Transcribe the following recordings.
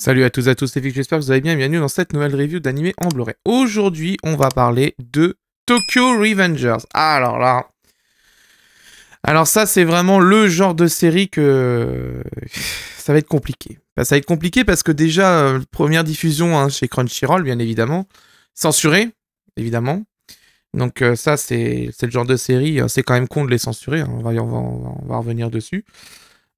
Salut à tous c'est Vic, j'espère que vous allez bien, bienvenue dans cette nouvelle review d'animé en Blu-ray. Aujourd'hui, on va parler de Tokyo Revengers. Alors là... Alors ça, c'est vraiment le genre de série que... ça va être compliqué. Ça va être compliqué parce que déjà, première diffusion chez Crunchyroll, bien évidemment. Censuré, évidemment. Donc ça, c'est le genre de série, c'est quand même con de les censurer, hein. On va revenir dessus.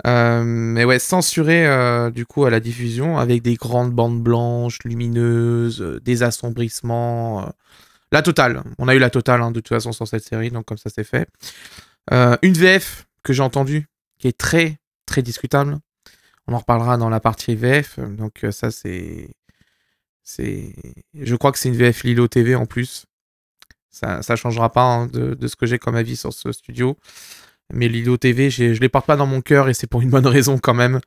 Mais ouais, censuré du coup à la diffusion avec des grandes bandes blanches, lumineuses, des assombrissements. La totale. On a eu la totale de toute façon sur cette série, donc comme ça c'est fait. Une VF que j'ai entendue qui est très très discutable. On en reparlera dans la partie VF. Donc ça c'est... Je crois que c'est une VF Lilo TV en plus. Ça changera pas de ce que j'ai comme avis sur ce studio. Mais Lilo TV, je les porte pas dans mon cœur et c'est pour une bonne raison quand même.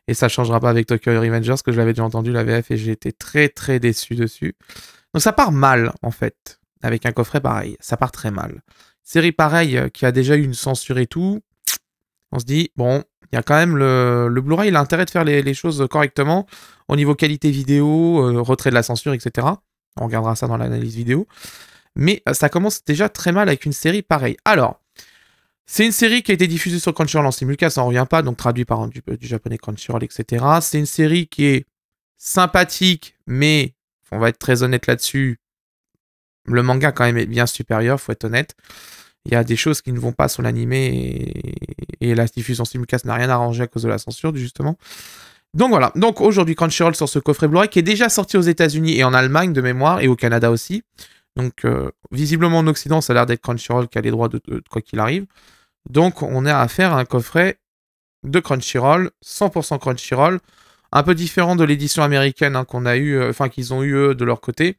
Et ça changera pas avec Tokyo Revengers, que je l'avais déjà entendu la VF et j'ai été très très déçu dessus. Donc ça part mal en fait, avec un coffret pareil. Ça part très mal. Série pareille qui a déjà eu une censure et tout. On se dit, bon, il y a quand même le Blu-ray, il a intérêt de faire les choses correctement au niveau qualité vidéo, retrait de la censure, etc. On regardera ça dans l'analyse vidéo. Mais ça commence déjà très mal avec une série pareille. Alors... c'est une série qui a été diffusée sur Crunchyroll en simulcast, ça n'en revient pas, donc traduit par du japonais Crunchyroll, etc. C'est une série qui est sympathique, mais on va être très honnête là-dessus, le manga quand même est bien supérieur, faut être honnête. Il y a des choses qui ne vont pas sur l'animé et la diffusion simulcast n'a rien arrangé à cause de la censure, justement. Donc voilà, donc aujourd'hui Crunchyroll sur ce coffret Blu-ray qui est déjà sorti aux États-Unis et en Allemagne de mémoire et au Canada aussi. Donc visiblement en Occident, ça a l'air d'être Crunchyroll qui a les droits de quoi qu'il arrive. Donc, on a affaire à un coffret de Crunchyroll, 100% Crunchyroll, un peu différent de l'édition américaine qu'on a eu, qu'ils ont eu eux de leur côté.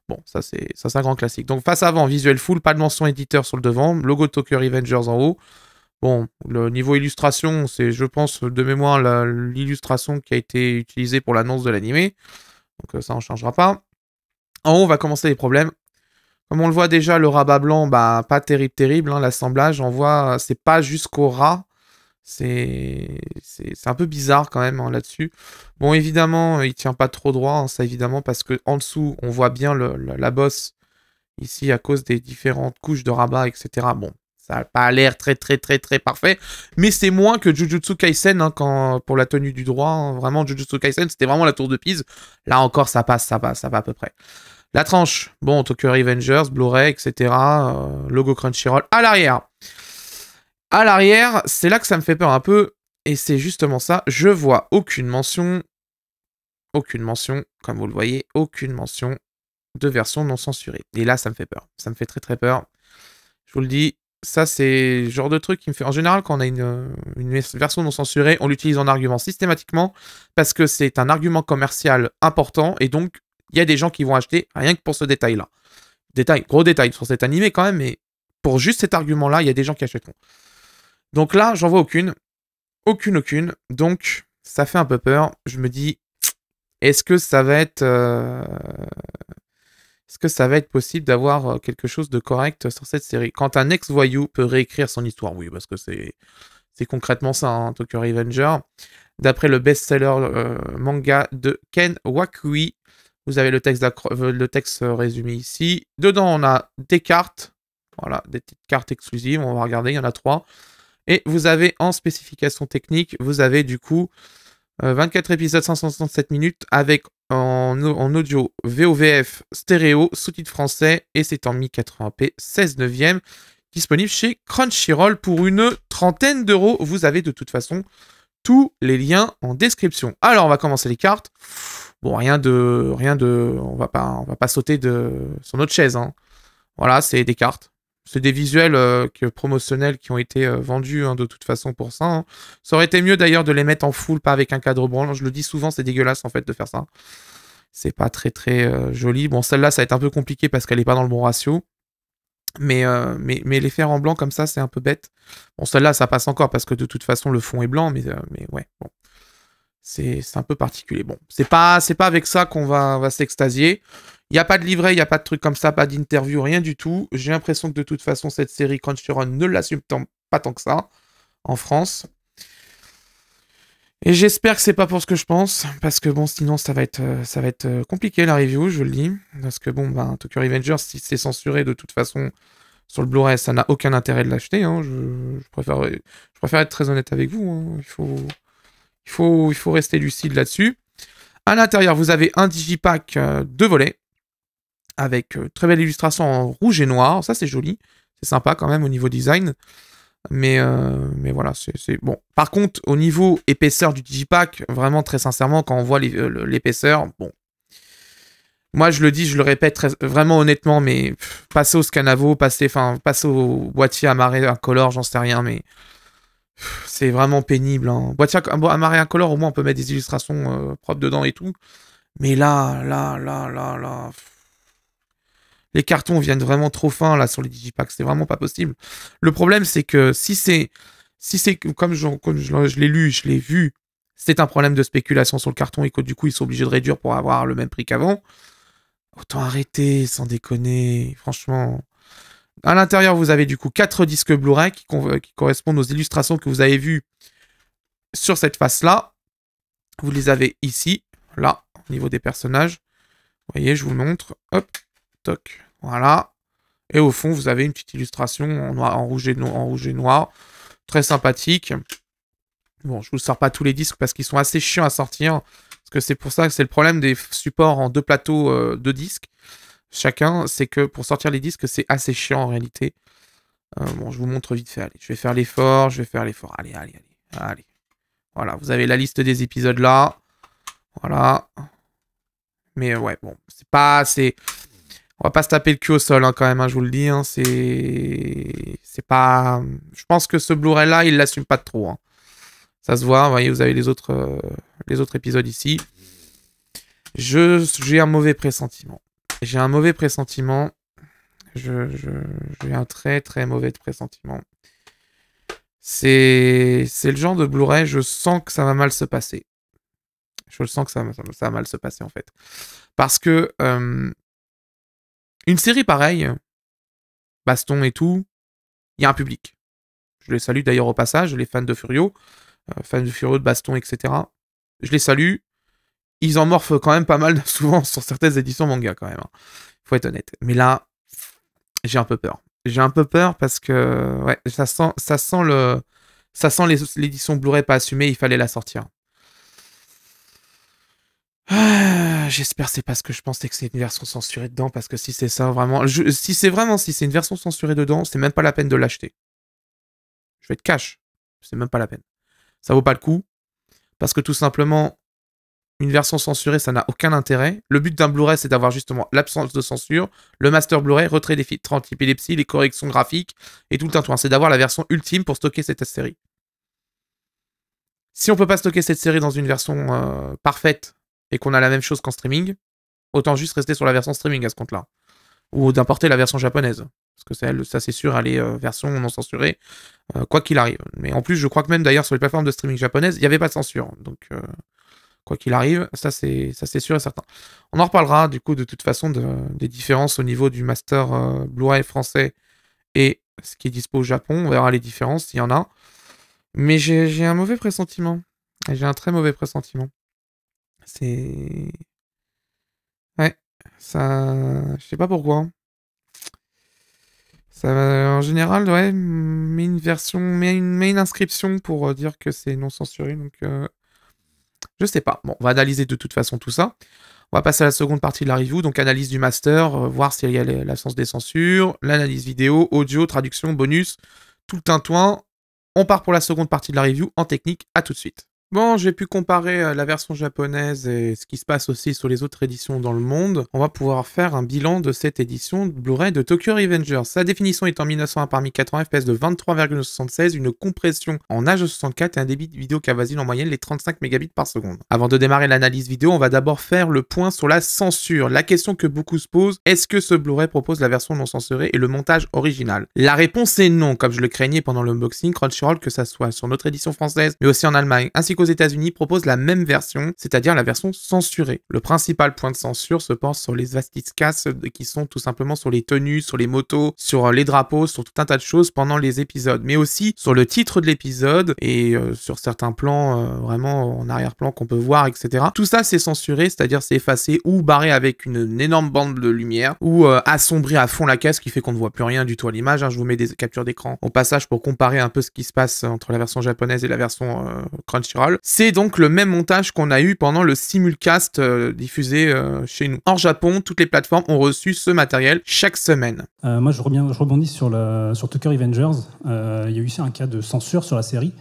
Bon, ça c'est un grand classique. Donc, face avant, visuel full, pas de mention éditeur sur le devant, logo Tokyo Revengers en haut. Bon, le niveau illustration, c'est, je pense, de mémoire, l'illustration qui a été utilisée pour l'annonce de l'animé. Donc, ça, on ne changera pas. En haut, on va commencer les problèmes. Comme on le voit déjà, le rabat blanc, bah, pas terrible, l'assemblage, on voit, c'est pas jusqu'au ras. C'est un peu bizarre quand même là-dessus. Bon, évidemment, il tient pas trop droit, ça évidemment, parce que en dessous, on voit bien la bosse ici à cause des différentes couches de rabat, etc. Bon, ça n'a pas l'air très parfait, mais c'est moins que Jujutsu Kaisen pour la tenue du droit. Vraiment, Jujutsu Kaisen, c'était vraiment la tour de Pise. Là encore, ça va à peu près. La tranche, bon, Tokyo Revengers, Blu-ray, etc. Logo Crunchyroll. À l'arrière. À l'arrière, c'est là que ça me fait peur un peu. Et c'est justement ça. Je vois aucune mention, comme vous le voyez, aucune mention de version non censurée. Et là, ça me fait peur. Ça me fait très peur. Je vous le dis, ça c'est le genre de truc qui me fait... En général, quand on a une version non censurée, on l'utilise en argument systématiquement parce que c'est un argument commercial important et donc il y a des gens qui vont acheter rien que pour ce détail-là. Gros détail sur cet animé quand même, mais pour juste cet argument-là, il y a des gens qui achèteront. Donc là, j'en vois aucune. Aucune. Donc, ça fait un peu peur. Je me dis, est-ce que ça va être... Est-ce que ça va être possible d'avoir quelque chose de correct sur cette série? Quand un ex-voyou peut réécrire son histoire, oui, parce que c'est concrètement ça, Tokyo Revenger. D'après le best-seller manga de Ken Wakui, vous avez le texte résumé ici. Dedans, on a des cartes. Voilà, des petites cartes exclusives. On va regarder, il y en a 3. Et vous avez en spécification technique, vous avez du coup 24 épisodes, 567 minutes avec en audio VOVF stéréo, sous-titres français. Et c'est en 1080p 16/9. Disponible chez Crunchyroll pour une trentaine d'euros. Vous avez de toute façon tous les liens en description. Alors, on va commencer les cartes. Bon, rien de, on va pas sauter sur notre chaise. Voilà, c'est des cartes. C'est des visuels promotionnels qui ont été vendus de toute façon pour ça. Ça aurait été mieux d'ailleurs de les mettre en full, pas avec un cadre blanc. Je le dis souvent, c'est dégueulasse en fait de faire ça. C'est pas très joli. Bon, celle-là, ça va être un peu compliqué parce qu'elle est pas dans le bon ratio. Mais les faire en blanc comme ça, c'est un peu bête. Bon, celle-là, ça passe encore parce que de toute façon, le fond est blanc, mais ouais, bon. C'est un peu particulier. Bon, c'est pas avec ça qu'on va s'extasier. Il n'y a pas de livret, il n'y a pas de truc comme ça, pas d'interview, rien du tout. J'ai l'impression que de toute façon, cette série Crunchyroll ne l'assume pas tant que ça en France. Et j'espère que c'est pas pour ce que je pense, parce que bon, sinon ça va être compliqué la review, je le dis. Parce que bon, ben, Tokyo Revengers, si c'est censuré de toute façon sur le Blu-ray, ça n'a aucun intérêt de l'acheter. Hein. Je préfère être très honnête avec vous. Hein. Il faut rester lucide là-dessus. À l'intérieur, vous avez un digipack de volets, avec très belle illustration en rouge et noir. Ça, c'est joli. C'est sympa quand même au niveau design. Mais voilà, c'est bon. Par contre, au niveau épaisseur du digipack, vraiment très sincèrement, quand on voit l'épaisseur, bon. Moi, je le dis, je le répète vraiment honnêtement, mais passez au Scanavo, passez au boîtier amarré incolore, j'en sais rien, mais c'est vraiment pénible. Hein. Boîtier amarré incolore, au moins on peut mettre des illustrations propres dedans et tout. Mais là. Les cartons viennent vraiment trop fins là sur les digipacks, c'est vraiment pas possible. Le problème, c'est que si c'est comme je l'ai lu, je l'ai vu, c'est un problème de spéculation sur le carton et que du coup ils sont obligés de réduire pour avoir le même prix qu'avant. Autant arrêter, sans déconner, franchement. À l'intérieur, vous avez du coup 4 disques Blu-ray qui correspondent aux illustrations que vous avez vues sur cette face-là. Vous les avez ici, là, au niveau des personnages. Vous voyez, je vous montre. Hop. Toc, voilà. Et au fond, vous avez une petite illustration en rouge et noir. Très sympathique. Bon, je vous sors pas tous les disques parce qu'ils sont assez chiants à sortir. Parce que c'est pour ça que c'est le problème des supports en 2 plateaux de disques. Chacun, c'est que pour sortir les disques, c'est assez chiant en réalité. Bon, je vous montre vite fait. Allez, je vais faire l'effort. Allez. Voilà, vous avez la liste des épisodes là. Voilà. Mais ouais, bon, c'est pas assez... On va pas se taper le cul au sol hein, quand même, hein, je vous le dis. Hein, c'est pas... Je pense que ce Blu-ray là, il l'assume pas trop. Hein. Ça se voit, vous voyez, vous avez les autres épisodes ici. J'ai un mauvais pressentiment. J'ai un mauvais pressentiment. J'ai un très très mauvais pressentiment. C'est le genre de Blu-ray, je sens que ça va mal se passer. Je le sens que ça va mal se passer en fait. Parce que... une série pareille, baston et tout, il y a un public. Je les salue d'ailleurs au passage, les fans de Furio, de baston, etc. Je les salue. Ils en morphent quand même pas mal souvent sur certaines éditions manga quand même. Hein. Faut être honnête. Mais là, j'ai un peu peur. J'ai un peu peur parce que ouais, ça sent l'édition Blu-ray pas assumée, il fallait la sortir. J'espère que c'est pas ce que je pense et que c'est une version censurée dedans, parce que si c'est ça, vraiment... si c'est une version censurée dedans, c'est même pas la peine de l'acheter. Je vais être cash. C'est même pas la peine. Ça vaut pas le coup, parce que tout simplement, une version censurée, ça n'a aucun intérêt. Le but d'un Blu-ray, c'est d'avoir justement l'absence de censure, le master Blu-ray, retrait des filtres anti-épilepsie, les corrections graphiques, et tout le tintouin. C'est d'avoir la version ultime pour stocker cette série. Si on peut pas stocker cette série dans une version parfaite, et qu'on a la même chose qu'en streaming, autant juste rester sur la version streaming à ce compte-là. Ou d'importer la version japonaise. Parce que ça c'est sûr, elle est version non censurée, quoi qu'il arrive. Mais en plus, je crois que même d'ailleurs sur les plateformes de streaming japonaises, il n'y avait pas de censure. Donc, quoi qu'il arrive, ça c'est sûr et certain. On en reparlera du coup de toute façon des différences au niveau du master Blu-ray français et ce qui est dispo au Japon. On verra les différences s'il y en a. Mais j'ai un mauvais pressentiment. J'ai un très mauvais pressentiment. C'est... Ouais, ça... Je sais pas pourquoi. Ça, en général, ouais, met une inscription pour dire que c'est non censuré, donc... Je sais pas. Bon, on va analyser de toute façon tout ça. On va passer à la seconde partie de la review, donc analyse du master, voir s'il y a l'absence des censures, l'analyse vidéo, audio, traduction, bonus, tout le tintouin. On part pour la seconde partie de la review en technique, à tout de suite. Bon, j'ai pu comparer la version japonaise et ce qui se passe aussi sur les autres éditions dans le monde. On va pouvoir faire un bilan de cette édition de Blu-ray de Tokyo Revengers. Sa définition est en 1920 par 1080 fps de 23,76, une compression en H264 et un débit de vidéo qui avoisine en moyenne les 35 mégabits par seconde. Avant de démarrer l'analyse vidéo, on va d'abord faire le point sur la censure. La question que beaucoup se posent, est-ce que ce Blu-ray propose la version non censurée et le montage original? La réponse est non, comme je le craignais pendant l'unboxing. Crunchyroll, que ça soit sur notre édition française, mais aussi en Allemagne, ainsi qu'aux États-Unis proposent la même version, c'est-à-dire la version censurée. Le principal point de censure se porte sur les swastikas qui sont tout simplement sur les tenues, sur les motos, sur les drapeaux, sur tout un tas de choses pendant les épisodes, mais aussi sur le titre de l'épisode et sur certains plans vraiment en arrière-plan qu'on peut voir, etc. Tout ça c'est censuré, c'est-à-dire c'est effacé ou barré avec une énorme bande de lumière ou assombri à fond la caisse qui fait qu'on ne voit plus rien du tout à l'image. Je vous mets des captures d'écran au passage pour comparer un peu ce qui se passe entre la version japonaise et la version Crunchyroll. C'est donc le même montage qu'on a eu pendant le simulcast diffusé chez nous. Hors Japon, toutes les plateformes ont reçu ce matériel chaque semaine. Moi, je rebondis sur Tokyo Revengers. Il y a eu aussi un cas de censure sur la série,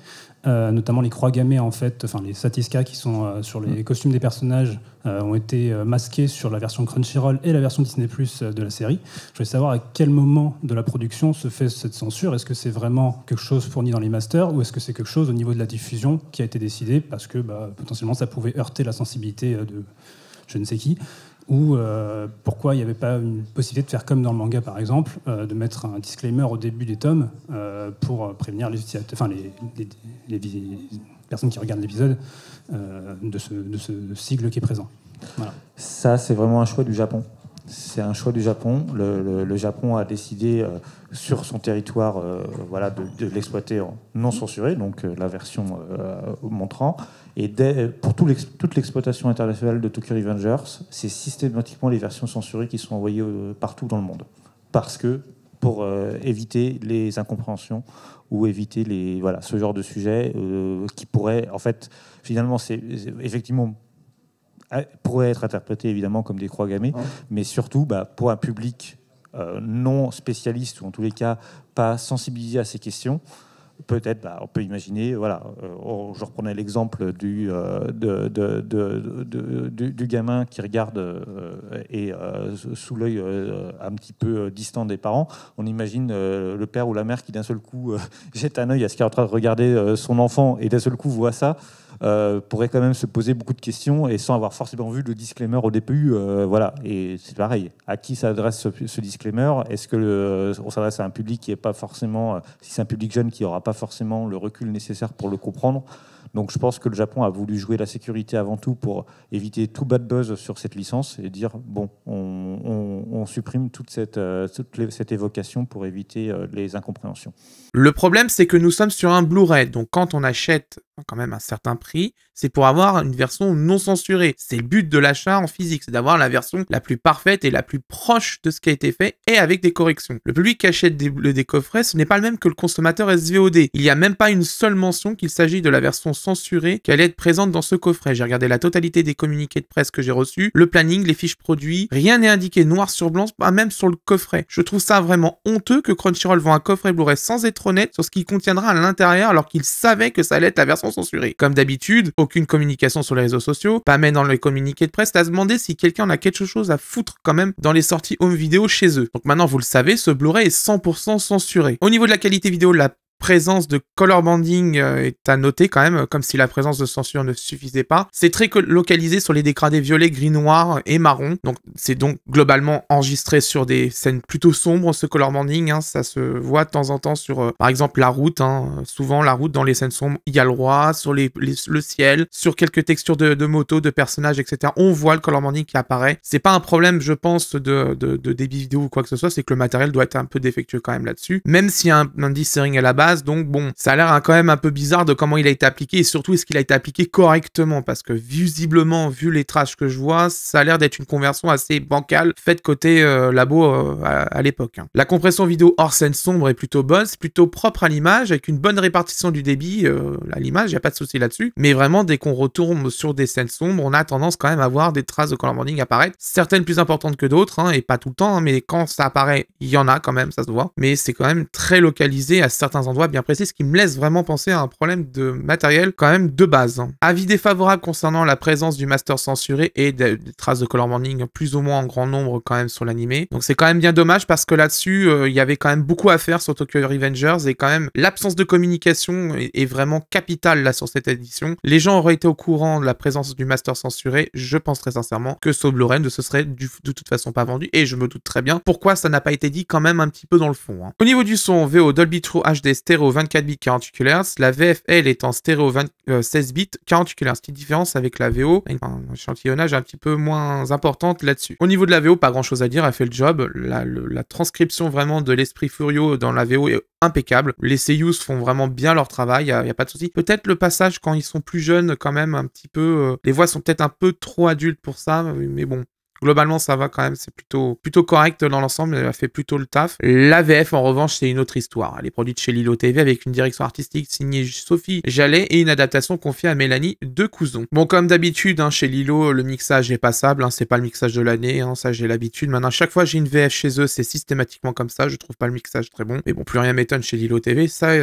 notamment les croix gammées, en fait, enfin les satiskas qui sont sur les costumes des personnages ont été masqués sur la version Crunchyroll et la version Disney+ de la série. Je voulais savoir à quel moment de la production se fait cette censure. Est-ce que c'est vraiment quelque chose fourni dans les masters ou est-ce que c'est quelque chose au niveau de la diffusion qui a été décidé parce que potentiellement ça pouvait heurter la sensibilité de je ne sais qui, ou pourquoi il n'y avait pas une possibilité de faire comme dans le manga par exemple, de mettre un disclaimer au début des tomes pour prévenir les utilisateurs, enfin les personnes qui regardent l'épisode de ce sigle qui est présent. Voilà. Ça, c'est vraiment un choix du Japon. C'est un choix du Japon. Le Japon a décidé sur son territoire de l'exploiter en non censuré, donc la version montrant. Et pour toute l'exploitation internationale de Tokyo Revengers, c'est systématiquement les versions censurées qui sont envoyées partout dans le monde. Parce que pour éviter les incompréhensions ou éviter ce genre de sujet qui pourrait, en fait, finalement, c'est effectivement pourrait être interprété évidemment comme des croix gammées, mais surtout pour un public non spécialiste ou en tous les cas pas sensibilisé à ces questions. Peut-être, on peut imaginer, je reprenais l'exemple du gamin qui regarde et sous l'œil un petit peu distant des parents. On imagine le père ou la mère qui d'un seul coup jette un œil à ce qu'il est en train de regarder son enfant et d'un seul coup voit ça. Pourrait quand même se poser beaucoup de questions et sans avoir forcément vu le disclaimer au début. Et c'est pareil. À qui s'adresse ce disclaimer? Est-ce que on s'adresse à un public qui n'est pas forcément, si c'est un public jeune qui n'aura pas forcément le recul nécessaire pour le comprendre? Donc je pense que le Japon a voulu jouer la sécurité avant tout pour éviter tout bad buzz sur cette licence et dire on supprime toute cette évocation pour éviter les incompréhensions. Le problème, c'est que nous sommes sur un Blu-ray, donc quand on achète quand même un certain prix, c'est pour avoir une version non censurée. C'est le but de l'achat en physique, c'est d'avoir la version la plus parfaite et la plus proche de ce qui a été fait et avec des corrections. Le public qui achète des coffrets, ce n'est pas le même que le consommateur SVOD. Il n'y a même pas une seule mention qu'il s'agit de la version censurée qui allait être présente dans ce coffret. J'ai regardé la totalité des communiqués de presse que j'ai reçus, le planning, les fiches produits, rien n'est indiqué noir sur blanc, pas même sur le coffret. Je trouve ça vraiment honteux que Crunchyroll vend un coffret Blu-ray sans être honnête sur ce qu'il contiendra à l'intérieur alors qu'il savait que ça allait être la version censurée. Comme d'habitude, aucune communication sur les réseaux sociaux, pas même dans les communiqués de presse, t'as demandé si quelqu'un en a quelque chose à foutre quand même dans les sorties home vidéo chez eux. Donc maintenant vous le savez, ce Blu-ray est 100% censuré. Au niveau de la qualité vidéo, la présence de color banding est à noter quand même, comme si la présence de censure ne suffisait pas. C'est très localisé sur les dégradés violet, gris, noir et marron. Donc c'est donc globalement enregistré sur des scènes plutôt sombres, ce color banding. Ça se voit de temps en temps sur, par exemple, la route. Souvent, la route dans les scènes sombres, il y a le roi, sur le ciel, sur quelques textures de motos, de personnages, etc. On voit le color banding qui apparaît. C'est pas un problème, je pense, de débit vidéo ou quoi que ce soit, c'est que le matériel doit être un peu défectueux quand même là-dessus. Même s'il y a un dithering à la base, donc bon, ça a l'air quand même un peu bizarre de comment il a été appliqué et surtout est-ce qu'il a été appliqué correctement parce que visiblement, vu les traces que je vois, ça a l'air d'être une conversion assez bancale faite côté labo à l'époque. La compression vidéo hors scène sombre est plutôt bonne, c'est plutôt propre à l'image avec une bonne répartition du débit à l'image, il n'y a pas de souci là-dessus, mais vraiment dès qu'on retourne sur des scènes sombres, on a tendance quand même à voir des traces de color banding apparaître, certaines plus importantes que d'autres et pas tout le temps, mais quand ça apparaît, il y en a quand même, ça se voit, mais c'est quand même très localisé à certains endroits bien précis, ce qui me laisse vraiment penser à un problème de matériel quand même de base. Avis défavorable concernant la présence du master censuré et des traces de color banding plus ou moins en grand nombre quand même sur l'animé. Donc c'est quand même bien dommage parce que là-dessus, il y avait quand même beaucoup à faire sur Tokyo Revengers et quand même l'absence de communication est vraiment capitale là sur cette édition. Les gens auraient été au courant de la présence du master censuré, je pense très sincèrement que ce Blu-ray ne se serait de toute façon pas vendu et je me doute très bien pourquoi ça n'a pas été dit quand même un petit peu dans le fond. Au niveau du son, VO Dolby True HD stéréo stéréo 24 bits 48 kHz, la VF elle est en stéréo 16 bits 48 kHz. Petite différence avec la VO, un échantillonnage un petit peu moins importante là-dessus. Au niveau de la VO, pas grand chose à dire, elle fait le job. La transcription vraiment de l'esprit Furio dans la VO est impeccable. Les seiyus font vraiment bien leur travail, y a pas de souci. Peut-être le passage quand ils sont plus jeunes quand même un petit peu, les voix sont peut-être un peu trop adultes pour ça, mais bon. Globalement, ça va quand même, c'est plutôt correct dans l'ensemble, elle a fait plutôt le taf. La VF, en revanche, c'est une autre histoire. Elle est produite chez Lilo TV avec une direction artistique signée Sophie Jallet et une adaptation confiée à Mélanie Decouzon. Bon, comme d'habitude, hein, chez Lilo, le mixage est passable, hein, c'est pas le mixage de l'année, hein, ça j'ai l'habitude. Maintenant, chaque fois j'ai une VF chez eux, c'est systématiquement comme ça, je trouve pas le mixage très bon. Mais bon, plus rien m'étonne chez Lilo TV, ça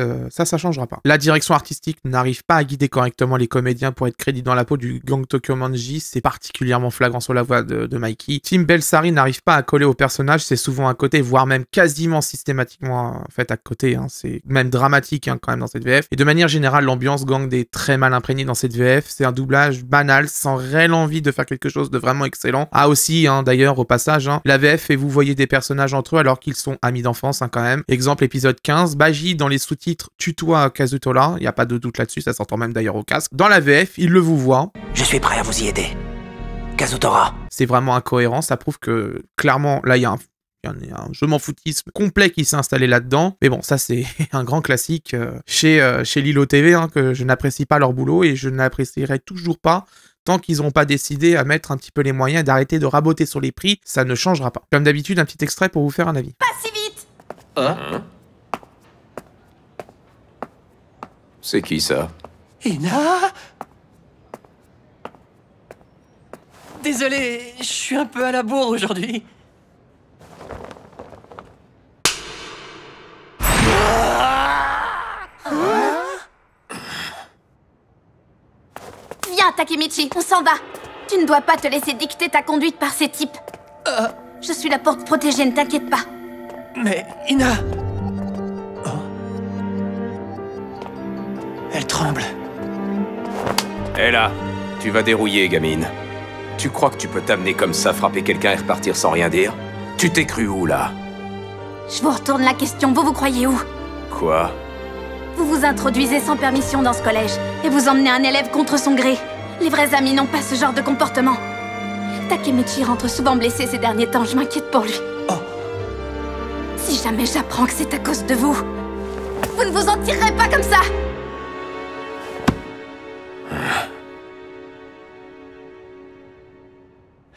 changera pas. La direction artistique n'arrive pas à guider correctement les comédiens pour être crédit dans la peau du gang Tokyo Manji, c'est particulièrement flagrant sur la voix de Mikey. Tim Belsari n'arrive pas à coller au personnage, c'est souvent à côté, voire même quasiment systématiquement en fait à côté, hein. C'est même dramatique hein, quand même dans cette VF. Et de manière générale, l'ambiance gang est très mal imprégnée dans cette VF, c'est un doublage banal, sans réelle envie de faire quelque chose de vraiment excellent. Ah aussi, hein, d'ailleurs, au passage, hein, la VF et vous voyez des personnages entre eux alors qu'ils sont amis d'enfance hein, quand même. Exemple épisode 15, Baji dans les sous-titres tutoie Kazutola, il n'y a pas de doute là-dessus, ça s'entend même d'ailleurs au casque. Dans la VF, il le vous voit. Je suis prêt à vous y aider. Kazutora. C'est vraiment incohérent, ça prouve que clairement là il y a un je m'en foutisme complet qui s'est installé là-dedans. Mais bon, ça c'est un grand classique chez Lilo TV, hein, que je n'apprécie pas leur boulot et je n'apprécierai toujours pas tant qu'ils n'ont pas décidé à mettre un petit peu les moyens d'arrêter de raboter sur les prix, ça ne changera pas. Comme d'habitude, un petit extrait pour vous faire un avis. Pas si vite. Hein? C'est qui ça? Ina? Désolé, je suis un peu à la bourre aujourd'hui. Viens, Takemichi, on s'en va. Tu ne dois pas te laisser dicter ta conduite par ces types. Je suis là pour te protéger, ne t'inquiète pas. Mais, Ina... Oh. Elle tremble. Hé là, tu vas dérouiller, gamine. Tu crois que tu peux t'amener comme ça, frapper quelqu'un et repartir sans rien dire? Tu t'es cru où, là? Je vous retourne la question, vous croyez où? Quoi? Vous vous introduisez sans permission dans ce collège et vous emmenez un élève contre son gré. Les vrais amis n'ont pas ce genre de comportement. Takemichi rentre souvent blessé ces derniers temps, je m'inquiète pour lui. Oh. Si jamais j'apprends que c'est à cause de vous, vous ne vous en tirerez pas comme ça.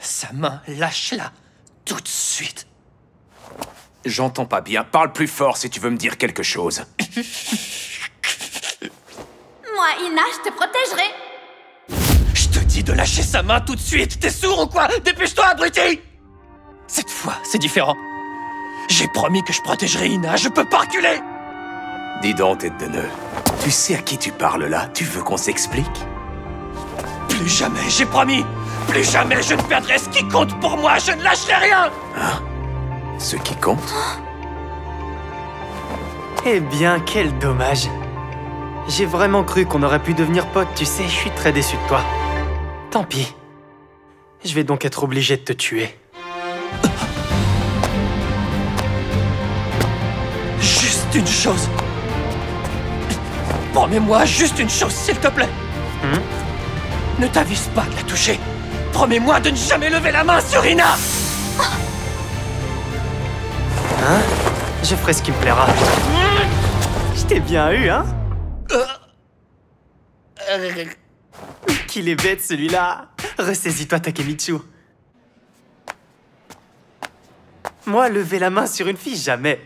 Sa main, lâche-la, tout de suite. J'entends pas bien, parle plus fort si tu veux me dire quelque chose. Moi, Ina, je te protégerai. Je te dis de lâcher sa main tout de suite. T'es sourd ou quoi? Dépêche-toi, abruti! Cette fois, c'est différent. J'ai promis que je protégerais Ina, je peux pas reculer. Dis donc, tête de nœud. Tu sais à qui tu parles là? Tu veux qu'on s'explique? Plus jamais, j'ai promis. Plus jamais je ne perdrai ce qui compte pour moi, je ne lâcherai rien. Hein? Ce qui compte? Eh bien, quel dommage. J'ai vraiment cru qu'on aurait pu devenir potes, tu sais, je suis très déçu de toi. Tant pis. Je vais donc être obligé de te tuer. Juste une chose. Promets-moi juste une chose, s'il te plaît. Ne t'avise pas de la toucher. Promets-moi de ne jamais lever la main sur Ina. Hein? Je ferai ce qui me plaira. Je t'ai bien eu, hein? Qu'il est bête, celui-là. Ressaisis-toi, Takemichi. Moi, lever la main sur une fille, jamais.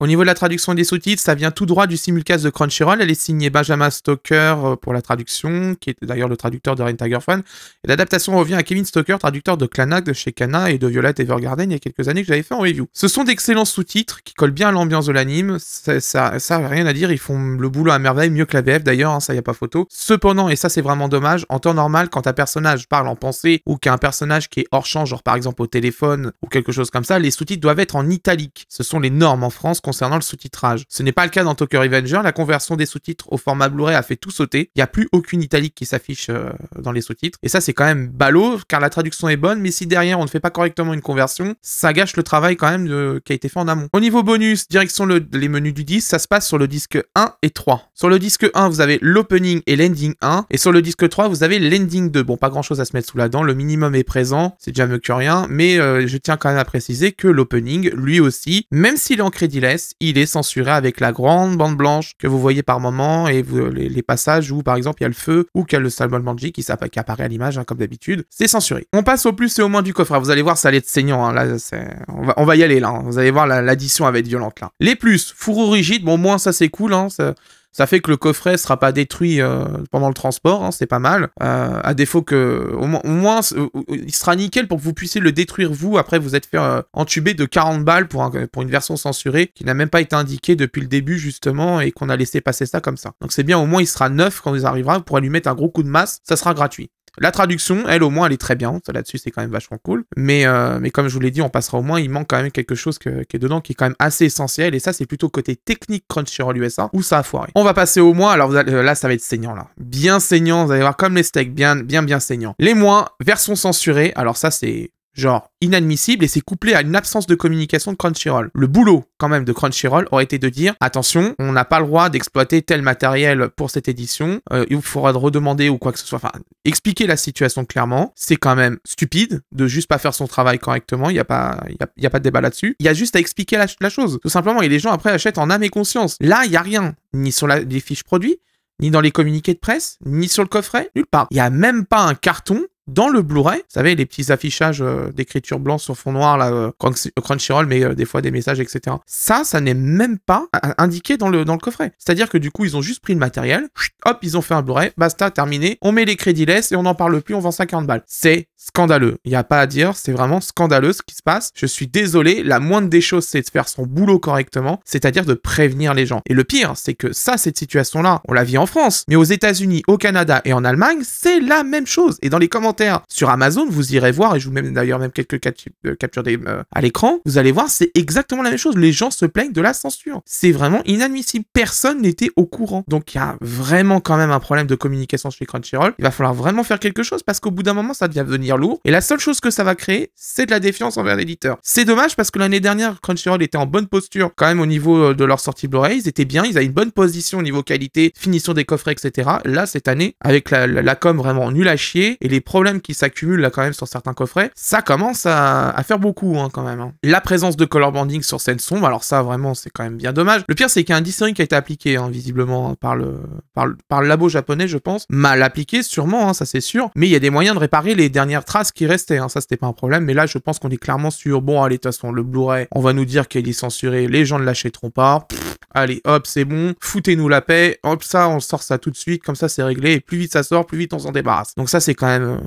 Au niveau de la traduction des sous-titres, ça vient tout droit du simulcast de Crunchyroll. Elle est signée Benjamin Stoker pour la traduction, qui est d'ailleurs le traducteur de Rent a Girlfriend. Et l'adaptation revient à Kevin Stoker, traducteur de Clannad de chez Kana et de Violet Evergarden il y a quelques années que j'avais fait en review. Ce sont d'excellents sous-titres qui collent bien à l'ambiance de l'anime. Ça rien à dire, ils font le boulot à merveille, mieux que la VF d'ailleurs, hein, ça y a pas photo. Cependant, et ça c'est vraiment dommage, en temps normal, quand un personnage parle en pensée ou qu'un personnage qui est hors champ, genre par exemple au téléphone ou quelque chose comme ça, les sous-titres doivent être en italique. Ce sont les normes en France, concernant le sous-titrage. Ce n'est pas le cas dans Tokyo Revenger, la conversion des sous-titres au format Blu-ray a fait tout sauter. Il n'y a plus aucune italique qui s'affiche dans les sous-titres. Et ça, c'est quand même ballot, car la traduction est bonne, mais si derrière on ne fait pas correctement une conversion, ça gâche le travail quand même qui a été fait en amont. Au niveau bonus, direction les menus du disque, ça se passe sur le disque 1 et 3. Sur le disque 1, vous avez l'opening et l'ending 1, et sur le disque 3, vous avez l'ending 2. Bon, pas grand chose à se mettre sous la dent, le minimum est présent, c'est déjà mieux que rien, mais je tiens quand même à préciser que l'opening, lui aussi, même s'il est en crédiless, il est censuré avec la grande bande blanche que vous voyez par moment, et les passages où, par exemple, il y a le feu, ou qu'il y a le symbole Manji qui apparaît à l'image, hein, comme d'habitude, c'est censuré. On passe au plus et au moins du coffret. Vous allez voir, ça allait être saignant, hein. Là, on va y aller, là, hein. Vous allez voir, l'addition va être violente, là. Les plus, fourreau rigide, bon, moins ça c'est cool, hein, ça fait que le coffret sera pas détruit pendant le transport, hein, c'est pas mal. À défaut que, au moins il sera nickel pour que vous puissiez le détruire vous. Après, vous êtes fait entuber de 40 balles pour une version censurée qui n'a même pas été indiquée depuis le début justement et qu'on a laissé passer ça comme ça. Donc c'est bien, au moins il sera neuf quand il arrivera. Vous pourrez lui mettre un gros coup de masse, ça sera gratuit. La traduction, elle, au moins, elle est très bien. Ça, là-dessus, c'est quand même vachement cool. Mais comme je vous l'ai dit, on passera au moins. Il manque quand même quelque chose qui est dedans, qui est quand même assez essentiel. Et ça, c'est plutôt côté technique Crunchyroll USA, où ça a foiré. On va passer au moins. Alors, là, ça va être saignant, là. Bien saignant. Vous allez voir, comme les steaks, bien saignant. Les moins, version censurée. Alors ça, c'est genre inadmissible et c'est couplé à une absence de communication de Crunchyroll. Le boulot quand même de Crunchyroll aurait été de dire attention, on n'a pas le droit d'exploiter tel matériel pour cette édition, il faudra redemander ou quoi que ce soit, enfin expliquer la situation clairement. C'est quand même stupide de juste pas faire son travail correctement, il y a pas de débat là-dessus, il y a juste à expliquer la chose tout simplement et les gens après achètent en âme et conscience. Là il y a rien, ni sur les fiches produits, ni dans les communiqués de presse, ni sur le coffret, nulle part. Il y a même pas un carton dans le Blu-ray, vous savez, les petits affichages d'écriture blanche sur fond noir, là, Crunchyroll, mais des fois des messages, etc. Ça n'est même pas indiqué dans le coffret. C'est-à-dire que du coup, ils ont juste pris le matériel, hop, ils ont fait un Blu-ray, basta, terminé, on met les crédits et on n'en parle plus, on vend 50 balles. C'est scandaleux. Il n'y a pas à dire, c'est vraiment scandaleux ce qui se passe. Je suis désolé, la moindre des choses, c'est de faire son boulot correctement, c'est-à-dire de prévenir les gens. Et le pire, c'est que cette situation-là, on la vit en France, mais aux États-Unis, au Canada et en Allemagne, c'est la même chose. Et dans les commentaires sur Amazon, vous irez voir, et je vous mets d'ailleurs même quelques captures à l'écran, vous allez voir, c'est exactement la même chose. Les gens se plaignent de la censure. C'est vraiment inadmissible. Personne n'était au courant. Donc il y a vraiment quand même un problème de communication chez Crunchyroll. Il va falloir vraiment faire quelque chose parce qu'au bout d'un moment, ça devient devenir lourd. Et la seule chose que ça va créer, c'est de la défiance envers l'éditeur. C'est dommage parce que l'année dernière, Crunchyroll était en bonne posture quand même au niveau de leur sortie Blu-ray. Ils étaient bien, ils avaient une bonne position au niveau qualité, finition des coffrets, etc. Là, cette année, avec la com vraiment nulle à chier et les problèmes qui s'accumulent là quand même sur certains coffrets, ça commence à faire beaucoup hein, quand même. Hein. La présence de color banding sur scène sombre, alors ça vraiment c'est quand même bien dommage. Le pire c'est qu'il y a un design qui a été appliqué hein, visiblement par le labo japonais je pense, mal appliqué sûrement, hein, ça c'est sûr, mais il y a des moyens de réparer les dernières traces qui restaient, hein, ça c'était pas un problème, mais là je pense qu'on est clairement sur, bon allez de toute façon le Blu-ray, on va nous dire qu'il est censuré, les gens ne l'achèteront pas, allez hop c'est bon, foutez-nous la paix, hop ça on sort ça tout de suite, comme ça c'est réglé, et plus vite ça sort, plus vite on s'en débarrasse. Donc ça c'est quand même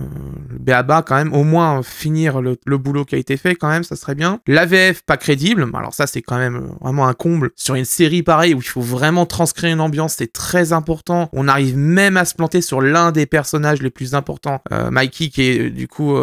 le b.a.-ba quand même, au moins finir le boulot qui a été fait quand même, ça serait bien. L'AVF pas crédible, alors ça c'est quand même vraiment un comble sur une série pareille où il faut vraiment transcrire une ambiance, c'est très important. On arrive même à se planter sur l'un des personnages les plus importants, Mikey qui est du coup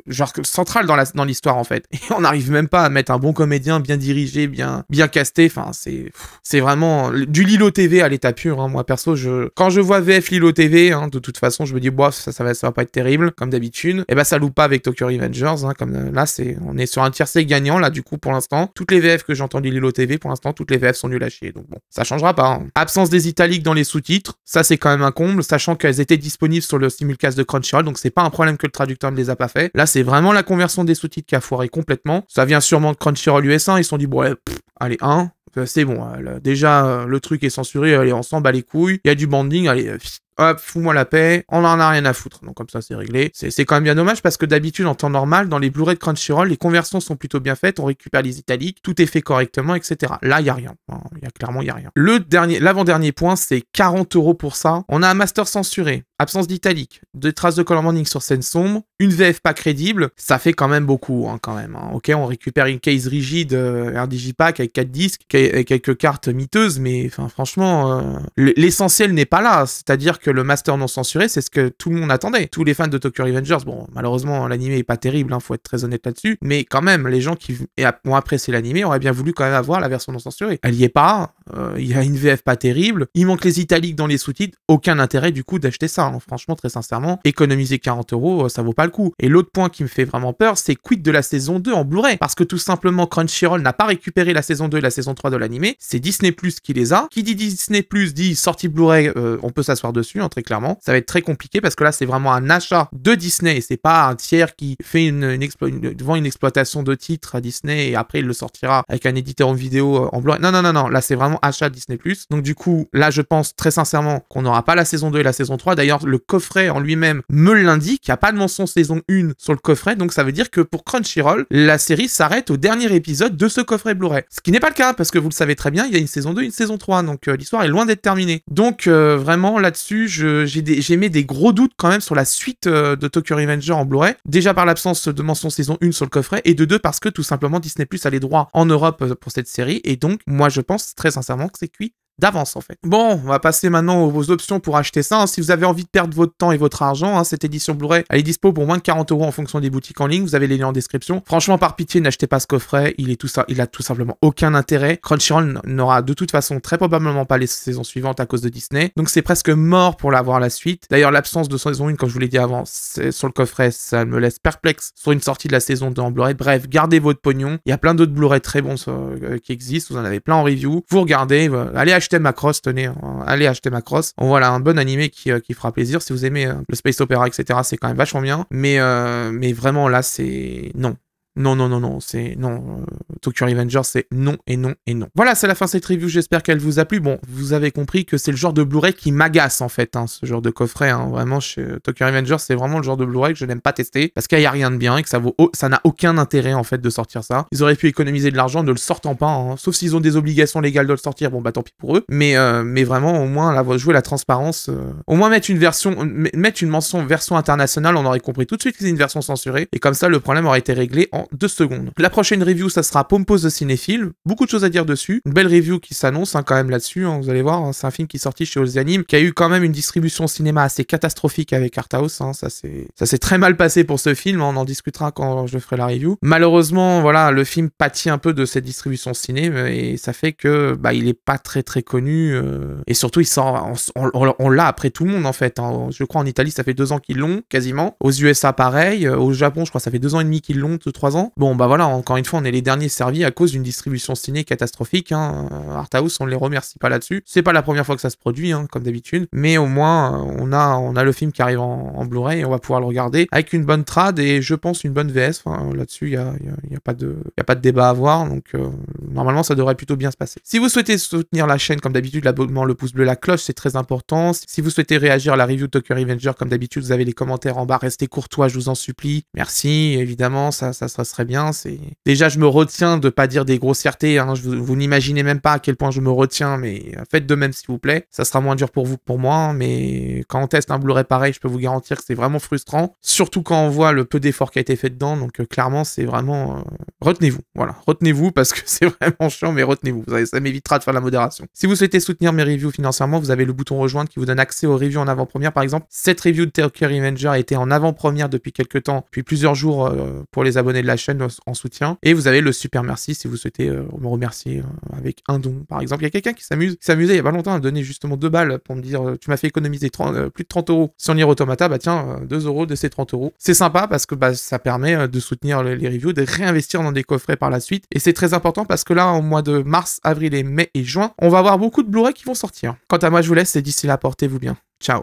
genre central dans l'histoire en fait. Et on n'arrive même pas à mettre un bon comédien bien dirigé, bien casté, enfin c'est vraiment du Lilo TV à l'état pur, hein. Moi perso, quand je vois VF Lilo TV, hein, de toute façon je me dis bof, ça va pas être terrible comme d'habitude. Et bah ça loupe pas avec Tokyo Revengers, hein, comme là on est sur un tiercé gagnant là du coup pour l'instant. Toutes les VF que j'ai entendues Lilo TV pour l'instant, toutes les VF sont nulles à chier, donc bon, ça changera pas. Hein. Absence des italiques dans les sous-titres, ça c'est quand même un comble, sachant qu'elles étaient disponibles sur le simulcast de Crunchyroll, donc c'est pas un problème que le traducteur ne les a pas fait. Là c'est vraiment la conversion des sous-titres qui a foiré complètement. Ça vient sûrement de Crunchyroll USA, ils se sont dit bon ouais, allez c'est bon, déjà le truc est censuré, allez on s'en bat les couilles, il y a du banding, allez hop, fous-moi la paix, on en a rien à foutre. Donc comme ça, c'est réglé. C'est quand même bien dommage parce que d'habitude, en temps normal, dans les Blu-ray de Crunchyroll, les conversions sont plutôt bien faites, on récupère les italiques, tout est fait correctement, etc. Là, il n'y a rien. Clairement, il n'y a rien. L'avant-dernier point, c'est 40 € pour ça. On a un master censuré, absence d'italique, des traces de color banding sur scène sombre, une VF pas crédible, ça fait quand même beaucoup, hein, quand même. Hein. Ok, on récupère une case rigide, un digipack avec 4 disques, et quelques cartes miteuses, mais enfin, franchement, l'essentiel n'est pas là. C'est-à-dire que que le master non censuré, c'est ce que tout le monde attendait. Tous les fans de Tokyo Revengers, bon, malheureusement, l'anime est pas terrible, faut être très honnête là-dessus, mais quand même, les gens qui ont apprécié l'anime auraient bien voulu quand même avoir la version non censurée. Elle y est pas, il y a une VF pas terrible, il manque les italiques dans les sous-titres, aucun intérêt du coup d'acheter ça, hein. Franchement, très sincèrement, économiser 40 €, ça vaut pas le coup. Et l'autre point qui me fait vraiment peur, c'est quid de la saison 2 en Blu-ray, parce que tout simplement, Crunchyroll n'a pas récupéré la saison 2 et la saison 3 de l'anime, c'est Disney Plus qui les a. Qui dit Disney Plus dit sortie Blu-ray, on peut s'asseoir dessus, hein, très clairement. Ça va être très compliqué parce que là, c'est vraiment un achat de Disney et c'est pas un tiers qui fait vend une exploitation de titres à Disney et après il le sortira avec un éditeur en vidéo en Blu-ray. Non, non, non, non, là c'est vraiment achat Disney Plus. Donc du coup, là je pense très sincèrement qu'on n'aura pas la saison 2 et la saison 3. D'ailleurs, le coffret en lui-même me l'indique, il n'y a pas de mention saison 1 sur le coffret, donc ça veut dire que pour Crunchyroll, la série s'arrête au dernier épisode de ce coffret Blu-ray. Ce qui n'est pas le cas, parce que vous le savez très bien, il y a une saison 2 et une saison 3, donc l'histoire est loin d'être terminée. Donc vraiment là-dessus, j'ai mis des gros doutes quand même sur la suite de Tokyo Revenger en Blu-ray. Déjà par l'absence de mention saison 1 sur le coffret, et de 2 parce que tout simplement Disney Plus a les droits en Europe pour cette série, et donc moi je pense très sincèrement que c'est cuit d'avance en fait. Bon, on va passer maintenant aux options pour acheter ça. Si vous avez envie de perdre votre temps et votre argent, cette édition Blu-ray, elle est dispo pour moins de 40 € en fonction des boutiques en ligne. Vous avez les liens en description. Franchement, par pitié, n'achetez pas ce coffret. Il a tout simplement aucun intérêt. Crunchyroll n'aura de toute façon très probablement pas les saisons suivantes à cause de Disney. Donc c'est presque mort pour l'avoir la suite. D'ailleurs, l'absence de saison 1, comme je vous l'ai dit avant, sur le coffret, ça me laisse perplexe sur une sortie de la saison 2 en Blu-ray. Bref, gardez votre pognon. Il y a plein d'autres Blu-ray très bons qui existent. Vous en avez plein en review. Vous regardez. Allez acheter Macross, tenez. Allez acheter Macross. Voilà, un bon animé qui fera plaisir. Si vous aimez le space opéra, etc., c'est quand même vachement bien. Mais vraiment, là, c'est... Non. Non, c'est non. Tokyo Revenger, c'est non et non et non. Voilà, c'est la fin de cette review, j'espère qu'elle vous a plu. Bon, vous avez compris que c'est le genre de Blu-ray qui m'agace en fait, ce genre de coffret. Vraiment, chez Tokyo Revenger, c'est vraiment le genre de Blu-ray que je n'aime pas tester parce qu'il n'y a rien de bien et que ça n'a aucun intérêt en fait de sortir ça. Ils auraient pu économiser de l'argent ne le sortant pas, sauf s'ils ont des obligations légales de le sortir, bon bah tant pis pour eux. Mais vraiment, au moins, là, jouer la transparence, au moins mettre une mention version internationale, on aurait compris tout de suite que c'est une version censurée et comme ça, le problème aurait été réglé en 2 secondes. La prochaine review, ça sera Pompos de Cinéphile. Beaucoup de choses à dire dessus. Une belle review qui s'annonce quand même là-dessus. Vous allez voir, c'est un film qui est sorti chez Ozianime, qui a eu quand même une distribution cinéma assez catastrophique avec Arthouse. Ça s'est très mal passé pour ce film. On en discutera quand je ferai la review. Malheureusement, voilà, le film pâtit un peu de cette distribution ciné et ça fait que il est pas très très connu. Et surtout, on l'a après tout le monde en fait. Je crois en Italie, ça fait 2 ans qu'ils l'ont quasiment. Aux USA, pareil. Au Japon, je crois, ça fait 2 ans et demi qu'ils l'ont, 3 ans. Bon, bah voilà, encore une fois, on est les derniers servis à cause d'une distribution ciné catastrophique. Arthouse, on ne les remercie pas là-dessus. C'est pas la première fois que ça se produit, comme d'habitude. Mais au moins, on a le film qui arrive en Blu-ray et on va pouvoir le regarder avec une bonne trad et je pense une bonne VS. Là-dessus, il n'y a pas de débat à avoir. Donc, normalement, ça devrait plutôt bien se passer. Si vous souhaitez soutenir la chaîne, comme d'habitude, l'abonnement, le pouce bleu, la cloche, c'est très important. Si vous souhaitez réagir à la review de Tokyo Revenger, comme d'habitude, vous avez les commentaires en bas. Restez courtois, je vous en supplie. Merci, évidemment, ça serait bien. Déjà, je me retiens de pas dire des grossièretés. Vous n'imaginez même pas à quel point je me retiens, mais faites de même, s'il vous plaît. Ça sera moins dur pour vous que pour moi, mais quand on teste un Blu-ray pareil, je peux vous garantir que c'est vraiment frustrant. Surtout quand on voit le peu d'effort qui a été fait dedans. Donc, clairement, c'est vraiment... Retenez-vous. Voilà, retenez-vous parce que c'est vraiment chiant, mais retenez-vous. Ça m'évitera de faire la modération. Si vous souhaitez soutenir mes reviews financièrement, vous avez le bouton rejoindre qui vous donne accès aux reviews en avant-première. Par exemple, cette review de Tokyo Revenger a été en avant-première depuis quelques temps, depuis plusieurs jours pour les abonnés de la chaîne en soutien. Et vous avez le super merci si vous souhaitez me remercier avec un don. Par exemple, il y a quelqu'un qui s'amusait il y a pas longtemps à donner justement 2 balles pour me dire tu m'as fait économiser plus de 30 € sur Nier Automata. Bah tiens, 2 € de ces 30 €. C'est sympa parce que ça permet de soutenir les reviews, de réinvestir dans des coffrets par la suite. Et c'est très important parce que là, au mois de mars, avril et mai et juin, on va avoir beaucoup de Blu-ray qui vont sortir. Quant à moi, je vous laisse et d'ici là, portez-vous bien. Ciao.